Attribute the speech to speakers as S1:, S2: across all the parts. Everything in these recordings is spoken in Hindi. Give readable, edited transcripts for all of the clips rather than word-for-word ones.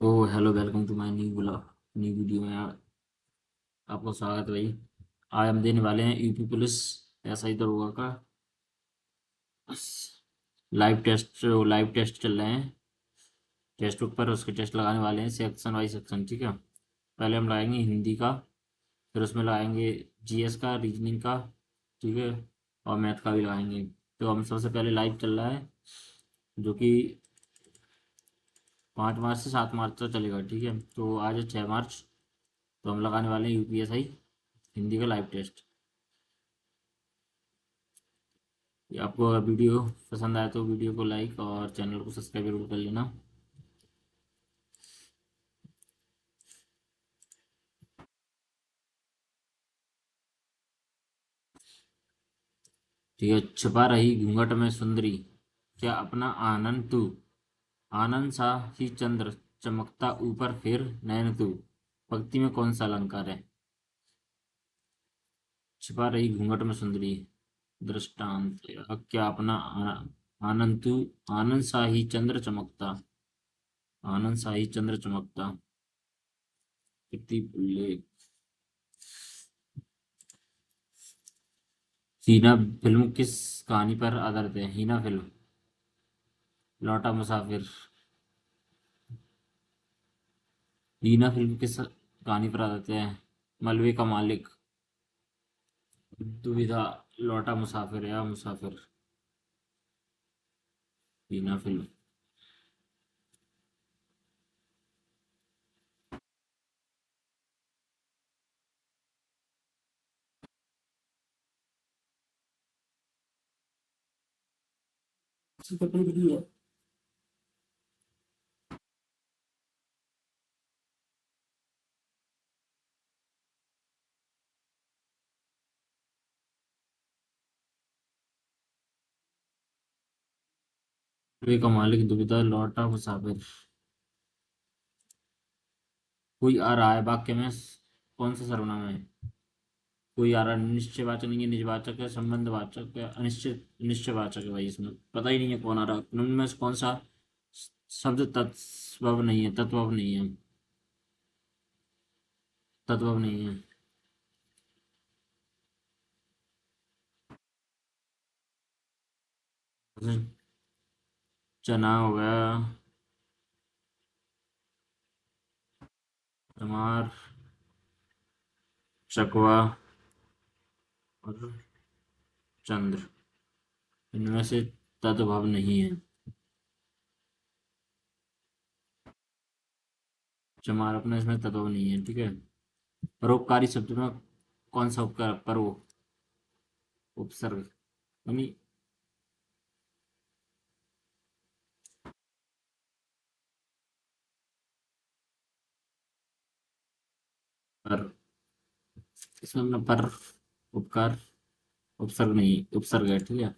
S1: O hello, welcome to my new video में आपको स्वागत है भाई। आज हम देने वाले हैं यूपी पुलिस ऐसा ही दरोगा का लाइव टेस्ट चल रहे हैं। टेस्ट बुक पर उसके टेस्ट लगाने वाले हैं सेक्शन वाइज सेक्शन, ठीक है। पहले हम लगाएंगे हिंदी का, फिर उसमें लगाएंगे जीएस का, रीजनिंग का, ठीक है, और मैथ का भी लगाएंगे। तो हम सबसे पहले लाइव चल रहा है जो कि 5 मार्च से 7 मार्च तक चलेगा, ठीक है। तो आज है 6 मार्च, तो हम लगाने वाले हैं यूपीएसआई हिंदी का लाइव टेस्ट। ये आपको अगर वीडियो पसंद आए तो वीडियो को लाइक और चैनल को सब्सक्राइब जरूर कर लेना। ठीक है। छिपा रही घूंघट में सुंदरी, क्या अपना आनंद तू, आनंद सा ही चंद्र चमकता ऊपर फिर नयन तू। पंक्ति में कौन सा अलंकार है? छिपा रही घूंघट में सुंदरी, दृष्टांत। क्या अपना आनंद तू, आनंद सा ही चंद्र चमकता, आनंद सा ही चंद्र चमकता। कितनी उल्लेख। हीना फिल्म किस कहानी पर आधारित है? हीना फिल्म लौटा मुसाफिर। हीना फिल्म किस कहानी पर आधारित है? मलबे का मालिक। दुविधा लौटा मुसाफिर या मुसाफिर। हीना फिल्म। मलबे का मालिक, दुविधा लौटा मुसाफिर। कोई आ रहा है वाक्य में, कौन सा सर्वनाम है? कोई आ रहा है निश्चयवाचक नहीं है, निजवाचक है, संबंधवाचक है, अनिश्चित निश्चयवाचक है। भाई इसमें पता ही नहीं है कौन आ रहा है। उनमें से कौन सा शब्द तत्व नहीं है? तत्व नहीं है, तत्व नहीं है। जैसे चना हो गया, चमार, चकवा और चंद्र, इनमें से तद्भव नहीं है। चमार अपना इसमें तद्भव नहीं है, ठीक है। परोपकारी शब्द में कौन सा उपकार परो उपसर्ग यानी पर, इसमें अपना पर उपकार उपसर्ग नहीं, उपसर्ग है, ठीक है।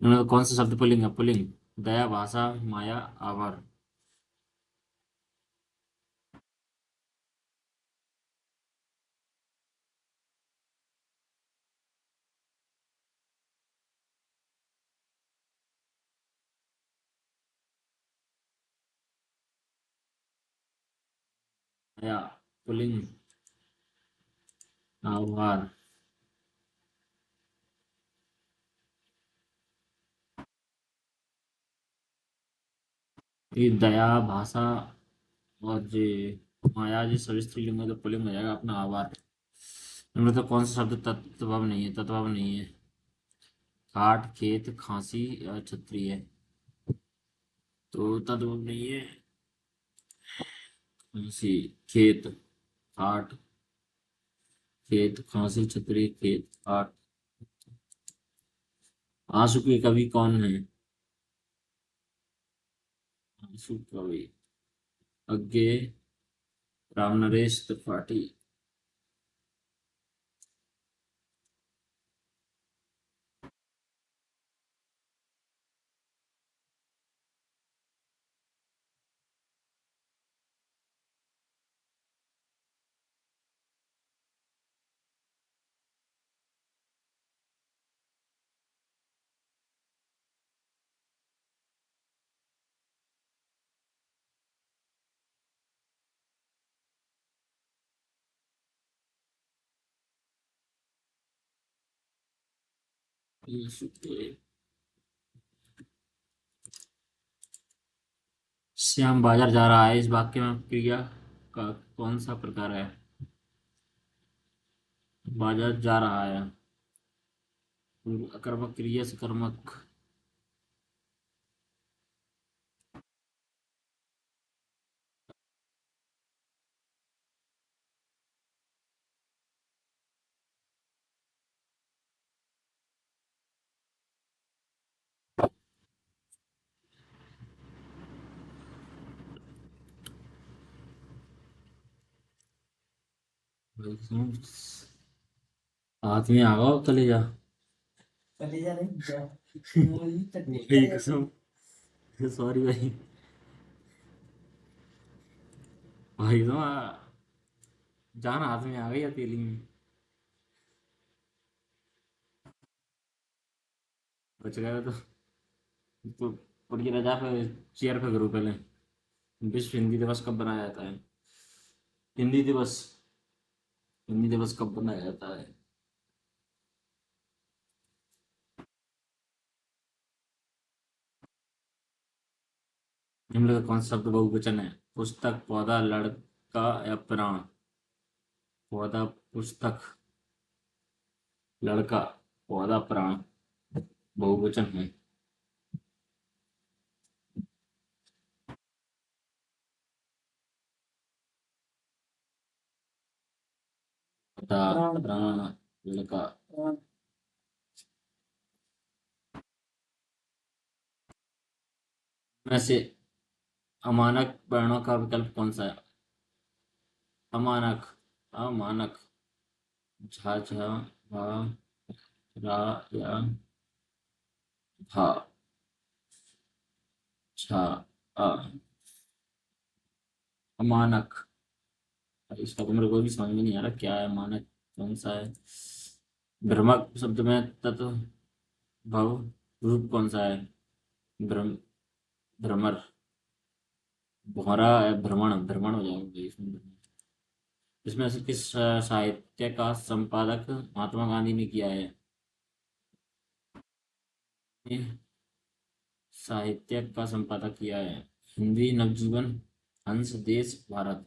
S1: इनमें कौन सा शब्द पुल्लिंग है? पुल्लिंग। दया, भाषा, माया, आभार। दया पुल्लिंग, आभार। ये दया, भाषा और जे माया जी सभी स्त्रीलिंग में तो पुल्लिंग हो जाएगा अपना आभार। इनमें तो कौन सा शब्द तत्व नहीं है? तत्व नहीं है। खाट, खेत, खांसी या छतरी है, तो तत्व नहीं है। खांसी, खेत, खाट, खेत, खांसी, छतरी, खेत, खाट। आंसू के कवि कौन है? आंसू कवि अज्ञे रामनरेश त्रिपाठी। श्याम बाजार जा रहा है, इस वाक्य में क्रिया का कौन सा प्रकार है? बाजार जा रहा है, अकर्मक क्रिया सकर्मक। आदमी आ गया चले जा। चले जा रही जा। भाई कसम, सॉरी भाई। भाई तो जान हाथ में आ गई हथेली में। बच गया तो पूरी रजा पे चेयर पे करो पहले। विश्व हिंदी दिवस कब बनाया जाता है? हिंदी दिवस, हिंदी दिवस कब बनाया जाता है? निम्न का कौन सा शब्द बहुवचन है? पुस्तक, पौधा, लड़का या प्राण? पौधा, पुस्तक, लड़का, पौधा, प्राण बहुवचन है। पौधा, प्राण, लड़का। में से अमानक वर्णों का विकल्प कौन सा है? अमानक, अमानक, झा, झा, भा, रा या भा, छा, अ। अमानक, इसका तो मेरे को भी समझ में नहीं आ रहा क्या है मानक, कौन सा है। भ्रमक शब्द में तत्व भव रूप कौन सा है? भ्रम, भ्रमर, भौरा है, भ्रमण, भ्रमण हो जाएगा इसमें। इसमें से किस साहित्य का संपादक महात्मा गांधी ने किया है? ये साहित्य का संपादक किया है। हिंदी नवजीवन, हंस, देश, भारत?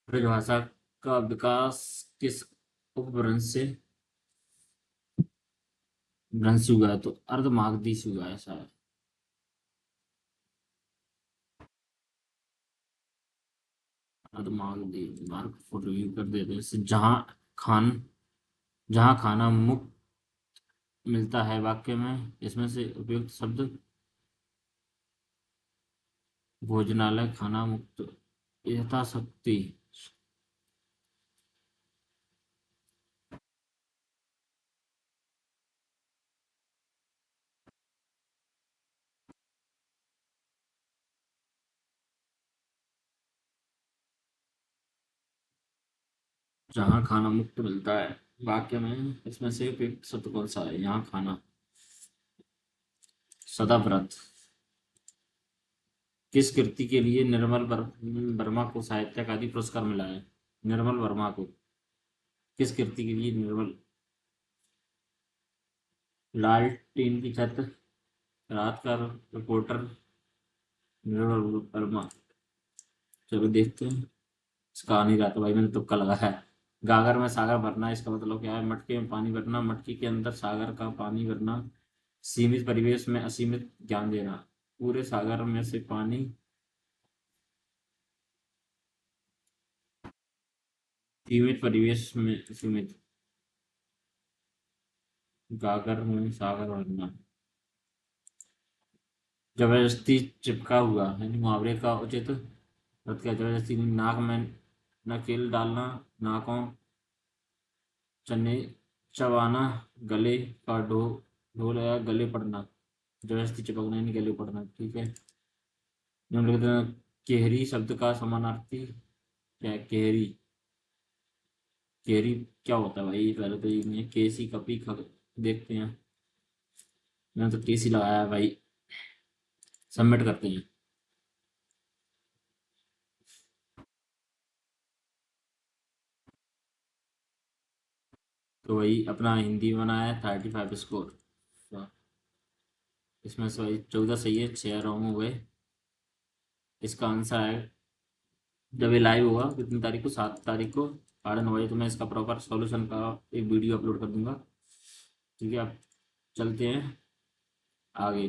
S1: ब्रजभाषा का विकास किस उपभ्रंश से भ्रंश से हुआ है? तो अर्धमागधी से हुआ है शायद। अर्धमागधी मार्ग को रिव्यू कर देते हैं। जैसे खान जहाँ खाना मुक्त मिलता है वाक्य में इसमें से उपयुक्त शब्द? भोजनालय, खाना मुक्त, यथाशक्ति। जहाँ खाना मुक्त मिलता है वाक्य में इसमें से उपयुक्त शब्द कौन सा है? यहाँ खाना। सदाव्रत। किस कृति के लिए निर्मल वर्मा को साहित्य अकादमी पुरस्कार मिला है? निर्मल वर्मा को किस कृति के लिए निर्मल? लालटेन की छत, रात का रिपोर्टर, निर्मल वर्मा। चलो देखते हैं। इसका आ नहीं रहा था भाई, मैंने तुक्का लगा है। गागर में सागर भरना, इसका मतलब क्या है? मटके में पानी भरना, मटके के अंदर सागर का पानी भरना, सीमित परिवेश में असीमित ज्ञान देना, पूरे सागर में से पानी, सीमित परिवेश में सीमित। गागर में सागर भरना, जबरदस्ती चिपका हुआ है मुहावरे का उचित अर्थ क्या? जबरदस्ती नाक में नकेल डालना, नाकों चने चबाना, गले का ढोल या गले पड़ना। जबरदस्ती चिपकना यानी गले पड़ना, ठीक है। निम्नलिखित में केहरी शब्द का समानार्थी क्या है? केहरी, केहरी क्या होता है भाई? पहले तो ये केसी कपी देखते हैं। मैंने तो केसी लगाया है भाई। सबमिट करते हैं। तो वही अपना हिंदी में बनाया है 35 स्कोर। इसमें से भाई 14 सही है, 6 रॉन्ग हुए। इसका आंसर है, जब ये लाइव होगा कितनी तारीख को, 7 तारीख को 8-9 बजे, तो मैं इसका प्रॉपर सॉल्यूशन का एक वीडियो अपलोड कर दूंगा। ठीक है, आप चलते हैं आगे।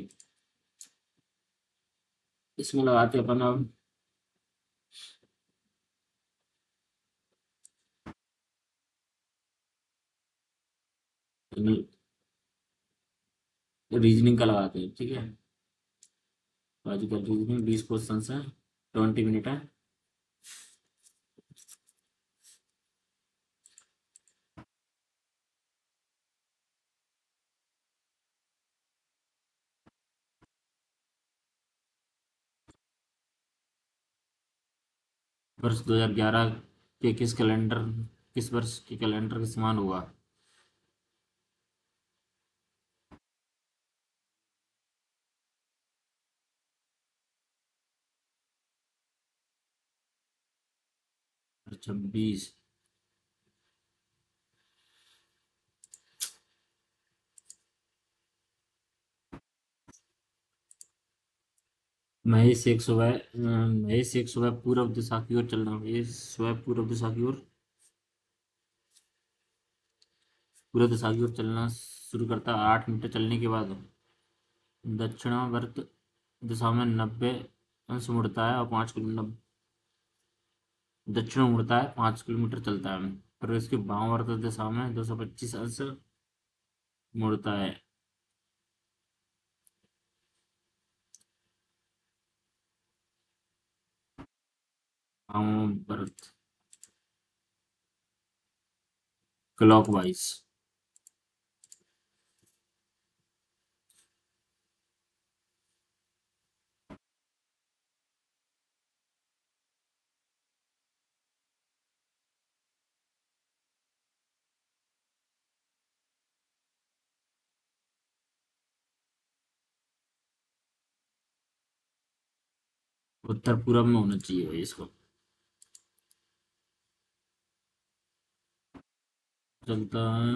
S1: इसमें लगाते हैं अपन अब रीजनिंग का लगाते हैं। ठीक है, लॉजिकल रीजनिंग 20 क्वेश्चन है, 20 मिनट है। वर्ष 2011 के किस वर्ष के कैलेंडर के समान हुआ? और 26 महेश एक सुबह पूर्व दिशा की ओर चलना, महेश सुबह पूर्व दिशा की ओर, पूर्व दिशा की ओर चलना शुरू करता है। 8 मीटर चलने के बाद दक्षिणावर्त दिशा में 90 अंश मुड़ता है और 5 किलोमीटर दक्षिण मुड़ता है, 5 किलोमीटर चलता है। पर इसके वामावर्त दिशा में 225 अंश मुड़ता है। वामावर्त क्लॉकवाइज। उत्तर पूर्व में होना चाहिए भाई इसको। चलता है।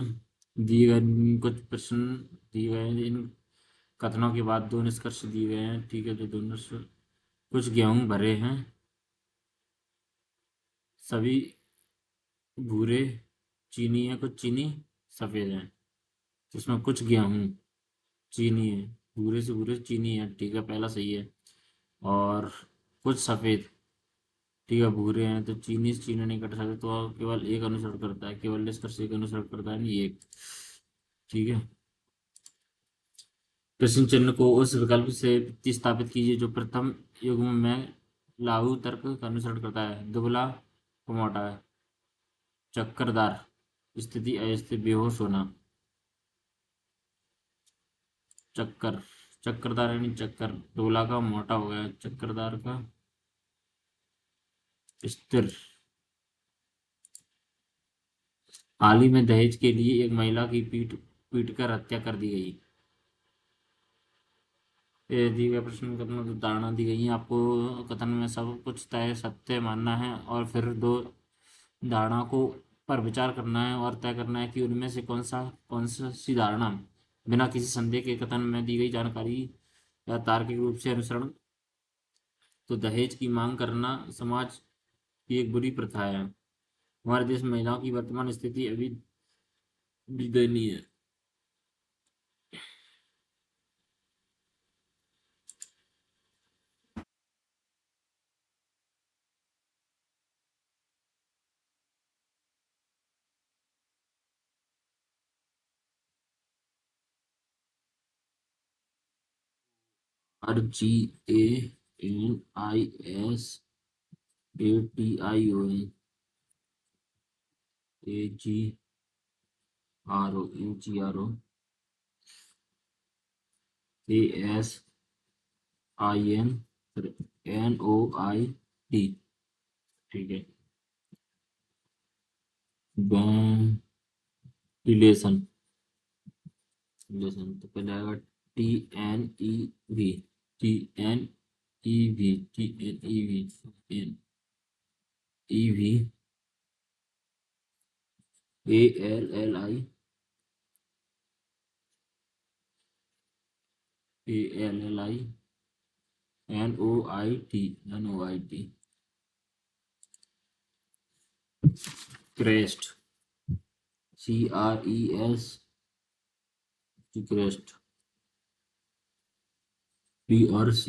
S1: दिए गए कुछ प्रश्न दिए गए हैं, इन कथनों के बाद दो निष्कर्ष दिए गए हैं। ठीक है, तो दोनों से कुछ गेहूं भरे हैं, सभी भूरे चीनी है, कुछ चीनी सफेद है। तो इसमें कुछ गेहूं चीनी है, भूरे से भूरे चीनी है। ठीक है, पहला सही है। और कुछ सफेद, ठीक है, भूरे हैं तो चीनी से चीनी नहीं कट सकते, तो केवल एक अनुसरण करता है, केवल निष्कर्ष एक अनुसरण करता है, नहीं एक। ठीक है, प्रश्न चिन्ह को उस विकल्प से प्रतिस्थापित कीजिए जो प्रथम युग्म में लागू तर्क का अनुसरण करता है। दुबला कुमोटा है, चक्करदार, स्थिति अस्थिर, बेहोश होना। चक्कर, चक्करदार यानी चक्कर, दुबला का मोटा हो गया, चक्करदार का स्थिर। हाल ही में दहेज के लिए एक महिला की पीट पीट कर हत्या कर दी गई। ये दिए गए प्रश्न कथन में धारणा दी गई है, आपको कथन में सब कुछ तय सत्य मानना है और फिर दो धारणा को पर विचार करना है और तय करना है कि उनमें से कौन सा सी धारणा बिना किसी संदेह के कथन में दी गई जानकारी या तार्किक रूप से अनुसरण। तो दहेज की मांग करना समाज की एक बुरी प्रथा है। हमारे देश में महिलाओं की वर्तमान स्थिति अभी भी दयनीय है। RGANISATION NOIT। ठीक है। रिलेशन। रिलेशन तो पहले आएगा TNEV। TNEV। TNEV। ALLI। ALLI। NOIT। Crest. CRES। Crest. PRC।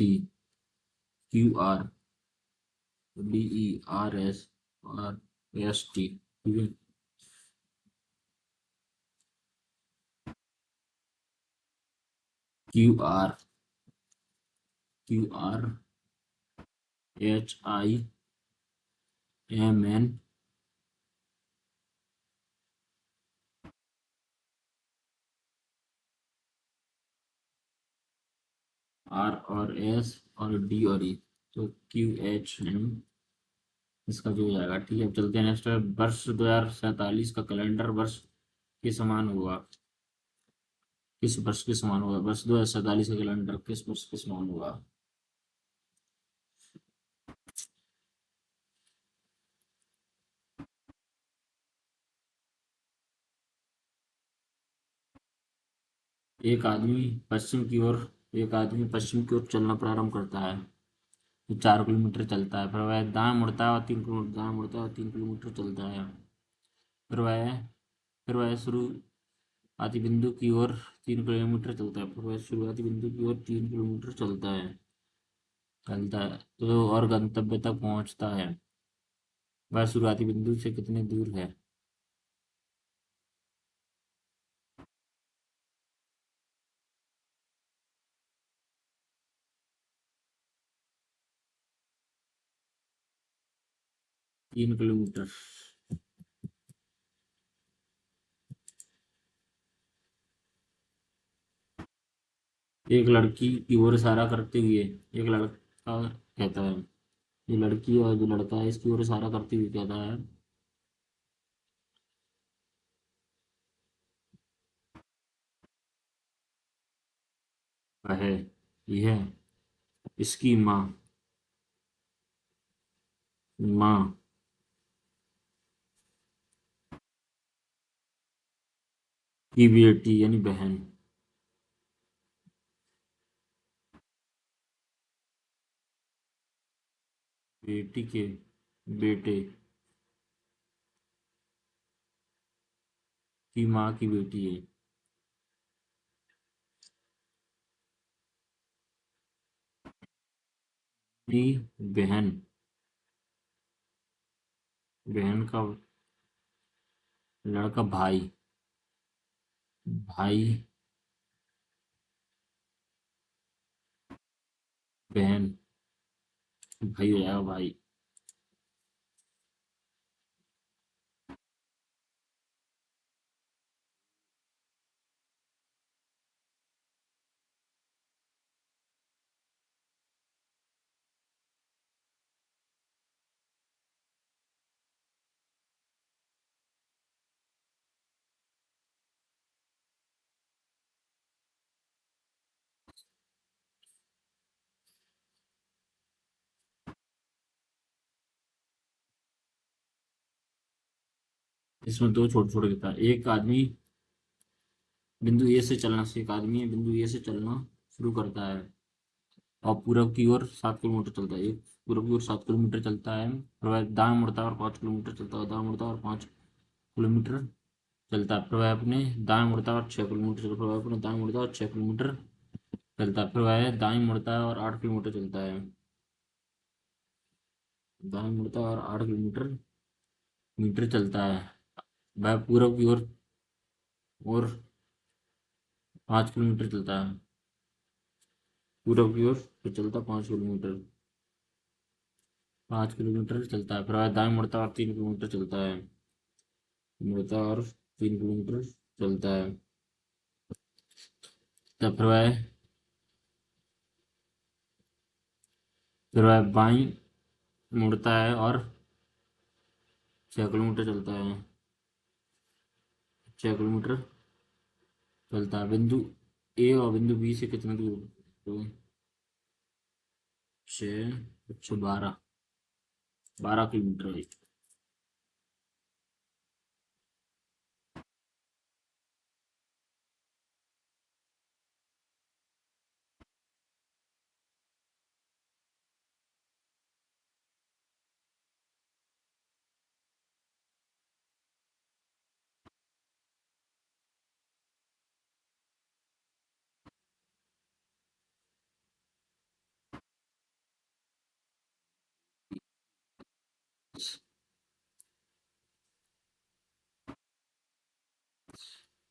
S1: QRDERSRST। ठीक है। QRHIMN। R और S और D और E। तो QHM इसका जो हो जाएगा। ठीक है, अब चलते हैं नेक्स्ट। वर्ष 2047 का कैलेंडर वर्ष के समान होगा। किस वर्ष के समान होगा? वर्ष 2047 का कैलेंडर किस वर्ष के समान होगा? एक आदमी पश्चिम की ओर एक आदमी पश्चिम की ओर चलना प्रारंभ करता है। तो 4 किलोमीटर चलता है। फिर वह दाएं मुड़ता है और 3 किलोमीटर दाएं मुड़ता है और 3 किलोमीटर चलता है। फिर वह फिर वह शुरुआती बिंदु की ओर 3 किलोमीटर चलता है। फिर वह शुरुआती बिंदु की ओर 3 किलोमीटर चलता है तो और गंतव्य तक पहुंचता है। वह शुरुआती बिंदु से कितने दूर है? 3 किलोमीटर। एक लड़की की ओर इशारा करते हुए एक लड़का कहता है। जो लड़की और जो लड़का है इसकी ओर इशारा करते हुए कहता है। वह यह इसकी माँ की बेटी यानी बहन। बेटी के बेटे की माँ की बेटी है। की बहन बहन का लड़का भाई भाई बहन भाई हो जाएगा भाई। इसमें दो छोटे छोटे था। एक आदमी बिंदु ए से चलना शुरू करता है और पूरब की ओर 7 किलोमीटर चलता है। एक पूरब की ओर 7 किलोमीटर चलता है। फिर वह दाएं मुड़ता है और 5 किलोमीटर चलता है। दाएं मुड़ता है और 5 किलोमीटर चलता है। फिर वह अपने दाएं मुड़ता है और 6 किलोमीटर चलता है। फिर वह अपने दाएं मुड़ता है और 6 किलोमीटर चलता है। फिर वह दाएं मुड़ता है और 8 किलोमीटर चलता है। दाएं मुड़ता है और 8 किलोमीटर मीटर चलता है। वह पूरब की ओर और 5 किलोमीटर चलता है। पूरब की ओर फिर चलता 5 किलोमीटर। 5 किलोमीटर चलता है। फिर वह दाएं मुड़ता है और 3 किलोमीटर चलता है। मुड़ता है और 3 किलोमीटर चलता है। तब फिर वह फिर वह बाईं मुड़ता है और 6 किलोमीटर चलता है। 6 किलोमीटर चलता है। बिंदु ए और बिंदु बी से कितना दूर? तो 6, अच्छा 12 किलोमीटर है।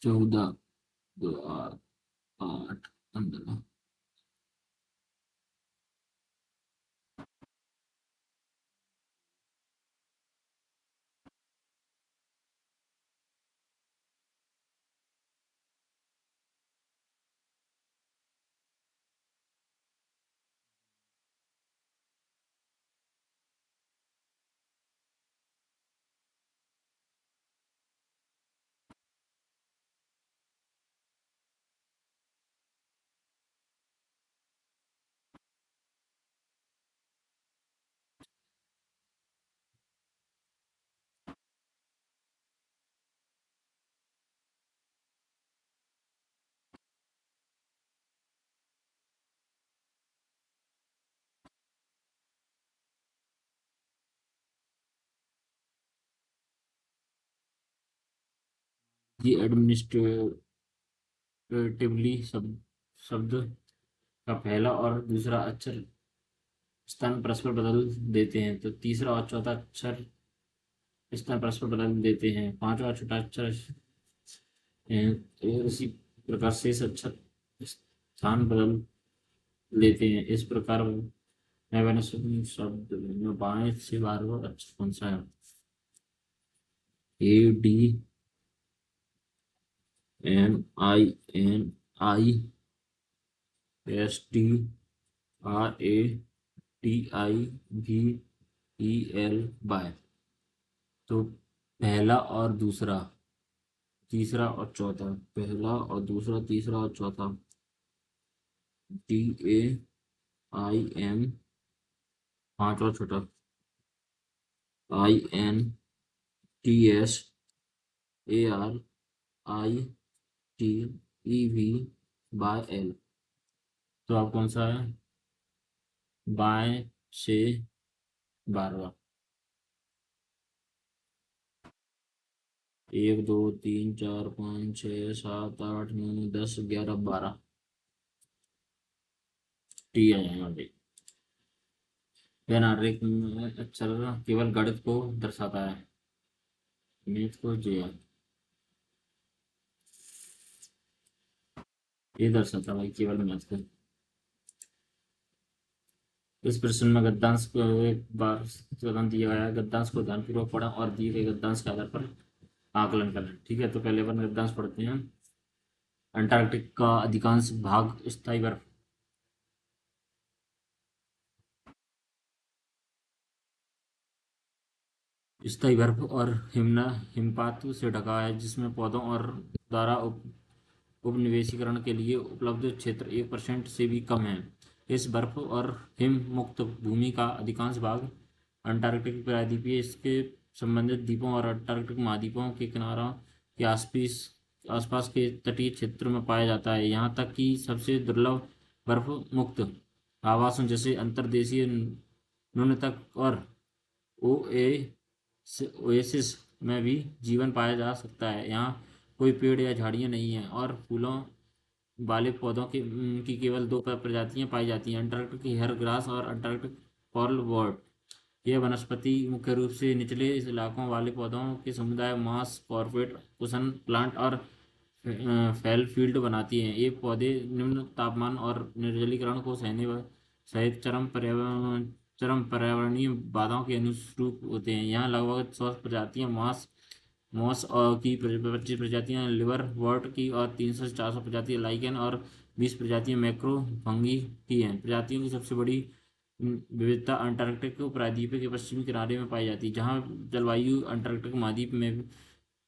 S1: चौदह, दो, 8, 15। जी एडमिनिस्ट्रेटिवली शब्द का पहला और दूसरा अक्षर स्थान परस्पर बदल देते हैं, तो तीसरा और चौथा अक्षर स्थान परस्पर बदल देते हैं। पांचवा और छठा अक्षर इसी प्रकार शेष अक्षर स्थान बदल लेते हैं। इस प्रकार मैंने शब्द में बाएं से 12वां अक्षर कौन सा है? ADMINISTRATIVL तो पहला और दूसरा, तीसरा और चौथा, पहला और दूसरा, तीसरा और चौथा। DAIM, पांचवा छोटा, INTSARITEVL। तो आप कौन सा है? बाएं से 12वां। 1, 2, 3, 4, 5, 6, 7, 8, 9, 10, 11, 12। टी आ जाएगा भाई। नागरिक अक्षर केवल गणित को दर्शाता है, गणित को जो है ये दर्शाता है भाई, केवल मैथ को। इस प्रश्न में गद्यांश को एक बार कथन दिया गया है, गद्यांश को ध्यानपूर्वक पढ़ें और दिए गए गद्यांश के आधार पर आकलन करें। ठीक है, तो पहले अपन गद्यांश पढ़ते हैं। अंटार्कटिक का अधिकांश भाग स्थायी बर्फ, स्थायी बर्फ और हिमपात से ढका है, जिसमें पौधों और द्वारा उपनिवेशीकरण के लिए उपलब्ध क्षेत्र 1% से भी कम है। इस बर्फ और हिम मुक्त भूमि का अधिकांश भाग अंटार्कटिक प्रायद्वीपीय, इसके संबंधित द्वीपों और अंटार्कटिक महाद्वीपों के किनारों के आसपास के तटीय क्षेत्रों में पाया जाता है। यहाँ तक कि सबसे दुर्लभ बर्फ मुक्त आवासों जैसे अंतर्देशीय न्यूनतक और ओएसिस में भी जीवन पाया जा सकता है। यहाँ कोई पेड़ या झाड़ियाँ नहीं हैं और फूलों वाले पौधों की केवल 2 प्रजातियां पाई जाती हैं, अंटार्कटिक हेयर ग्रास और अंटार्कटिक पर्ल वॉर्ट। यह वनस्पति मुख्य रूप से निचले इलाकों वाले पौधों के समुदाय मॉस, कॉर्पेट, कुशन प्लांट और फैल फील्ड बनाती हैं। ये पौधे निम्न तापमान और निर्जलीकरण को सहने सहित चरम पर्यावरणीय बाधाओं के अनुरूप होते हैं। यहाँ लगभग 100 प्रजातियां मॉस मॉस की 25 प्रजातियां लिवर वर्ट की और 300 से 400 प्रजातियां लाइकेन और 20 प्रजातियां मैक्रो फंगी की हैं। प्रजातियों की सबसे बड़ी विविधता अंटार्कटिक उपराद्वीप के पश्चिमी किनारे में पाई जाती है, जहाँ जलवायु अंटार्कटिक महाद्वीप में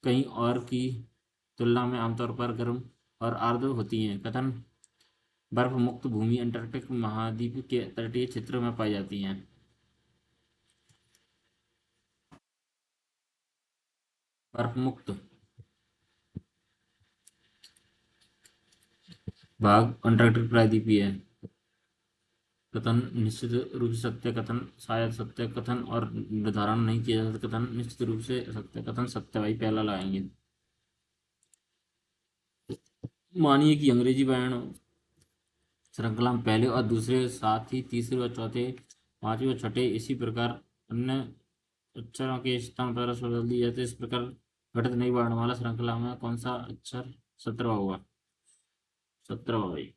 S1: कहीं और की तुलना में आमतौर पर गर्म और आर्द्र होती है। कथन: बर्फ मुक्त भूमि अंटार्कटिक महाद्वीप के तटीय क्षेत्रों में पाई जाती है। बर्फ मुक्त भाग अंटार्कटिक प्रायद्वीपीय है। कथन: निश्चित रूप से सत्य कथन, शायद सत्य कथन और निर्धारण नहीं किया जा सकता कथन, निश्चित रूप से सत्य कथन, सत्य भाई पहला लगाएंगे। मानिए कि अंग्रेजी वर्ण श्रृंखला में पहले और दूसरे, साथ ही तीसरे और चौथे, पांचवें और छठे, इसी प्रकार अन्य अक्षरों के स्थान पर बदल दिए जाते। इस प्रकार घटित नई वर्णमाला श्रृंखला में कौन सा अक्षर 17वां हुआ? 17वां भाई।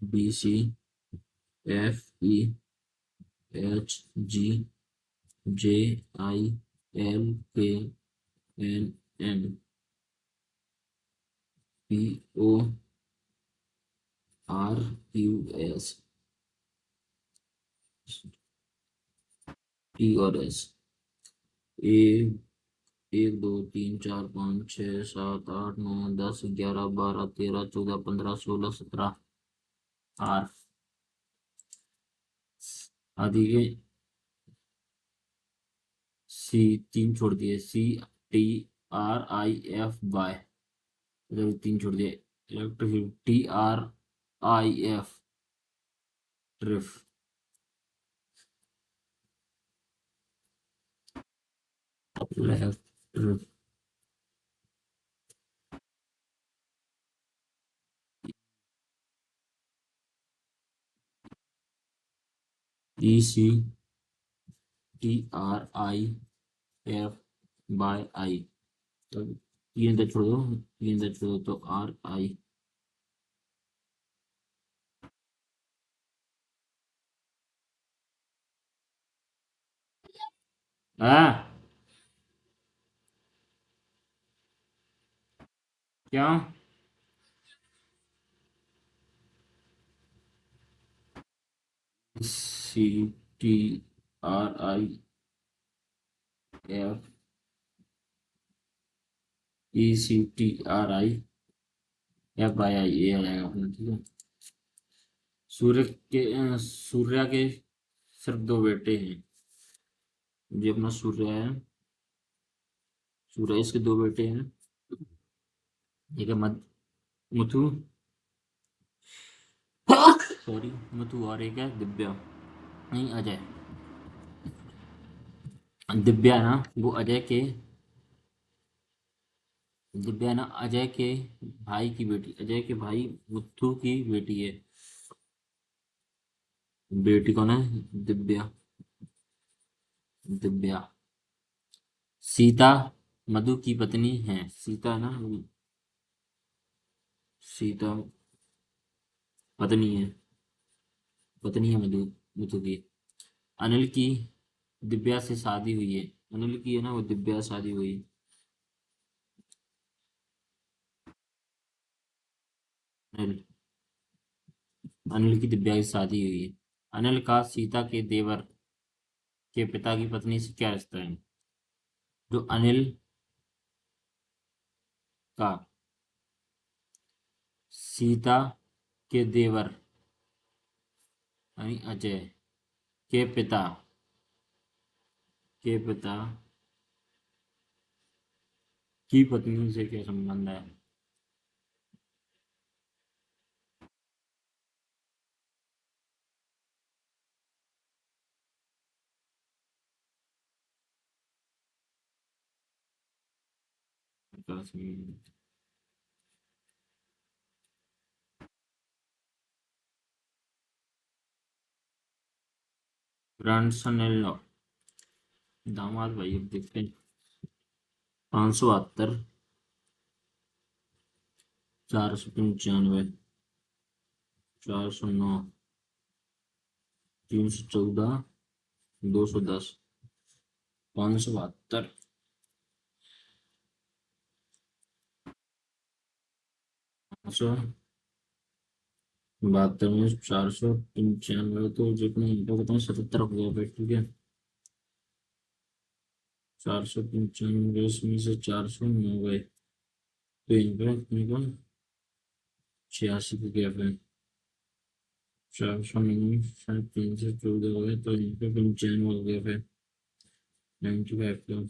S1: PABCDFEHGJILKNNPORQS T और S। ए 1 2 3 4 5 6 7 8 9 10 11 12 13 14 15 16 17 आर आदि के सी 3 छोड़ दिए, CTRIF इधर 3 छोड़ दिए, इलेक्ट्रिसिटी TRIF ट्रिफ इलेक्ट्रिफ ECTRIF/I। तो ये इधर छोड़ दो, ये इधर छोड़ दो, तो RI। हाँ क्या? CTRIF ECTRIFI ये आ जाएगा अपना, ठीक है। सूर्य के सिर्फ 2 बेटे हैं। ये अपना सूर्य है, सूर्य इसके 2 बेटे हैं। एक है मथु, सॉरी मथु, और एक है दिव्या, नहीं अजय। दिव्या ना वो अजय के, दिव्या ना अजय के भाई की बेटी, अजय के भाई मुथु की बेटी है। बेटी कौन है? दिव्या। दिव्या। सीता मधु की पत्नी है, सीता ना सीता पत्नी है, पत्नी है मधु, मधु की। अनिल की दिव्या से शादी हुई है, अनिल की है ना वो दिव्या से शादी हुई। अनिल, अनिल की दिव्या की शादी हुई है। अनिल का सीता के देवर के पिता की पत्नी से क्या रिश्ता है? जो अनिल का सीता के देवर यानी अजय के पिता के पिता की पत्नी से क्या संबंध है? ग्रैंडसन इन लॉ, दामाद भाई, अब देखते हैं। 572 495, 409, 314, 210, 572, 572 में 495 तो जितना इनको बताऊँ 77 हो गया भाई। ठीक है, 495 इसमें से 409 तो इनका इनको 86 को गया फिर। 409 314 हो गए तो इनका 95 हो गया फिर। 95 का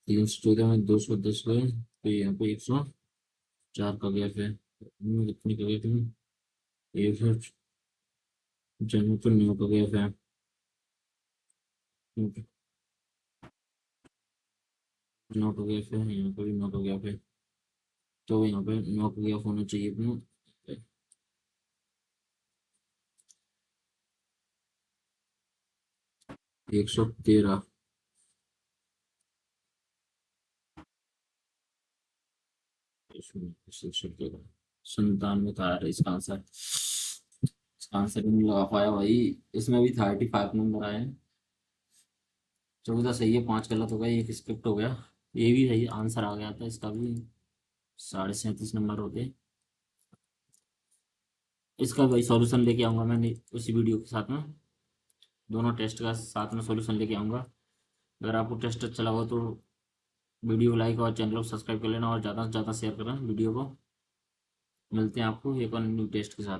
S1: 314 में 210 गए तो यहाँ पे 104 का गया फिर। कितनी का गया फिर? 195 का गया फिर। 9 का गया फिर, यहाँ पे भी 9 का गया फिर। तो यहाँ पे 9 का गया होना चाहिए अपना 113। इसमें 113 97 था यार इसका आंसर। इसका आंसर भी नहीं लगा पाया भाई। इसमें भी 35 नंबर आए हैं। 14 सही है, 5 गलत हो गया, एक स्किप्ट हो गया। ये भी सही आंसर आ गया था इसका भी। 37.5 नंबर होते। इसका भाई सॉल्यूशन लेके आऊंगा मैं उसी वीडियो के साथ में। दोनों टेस्ट का साथ में सॉल्यूशन लेके आऊंगा। अगर आपको टेस्ट अच्छा लगा तो वीडियो लाइक और चैनल को सब्सक्राइब कर लेना और ज़्यादा से ज़्यादा शेयर करना वीडियो को। मिलते हैं आपको एक और न्यू टेस्ट के साथ।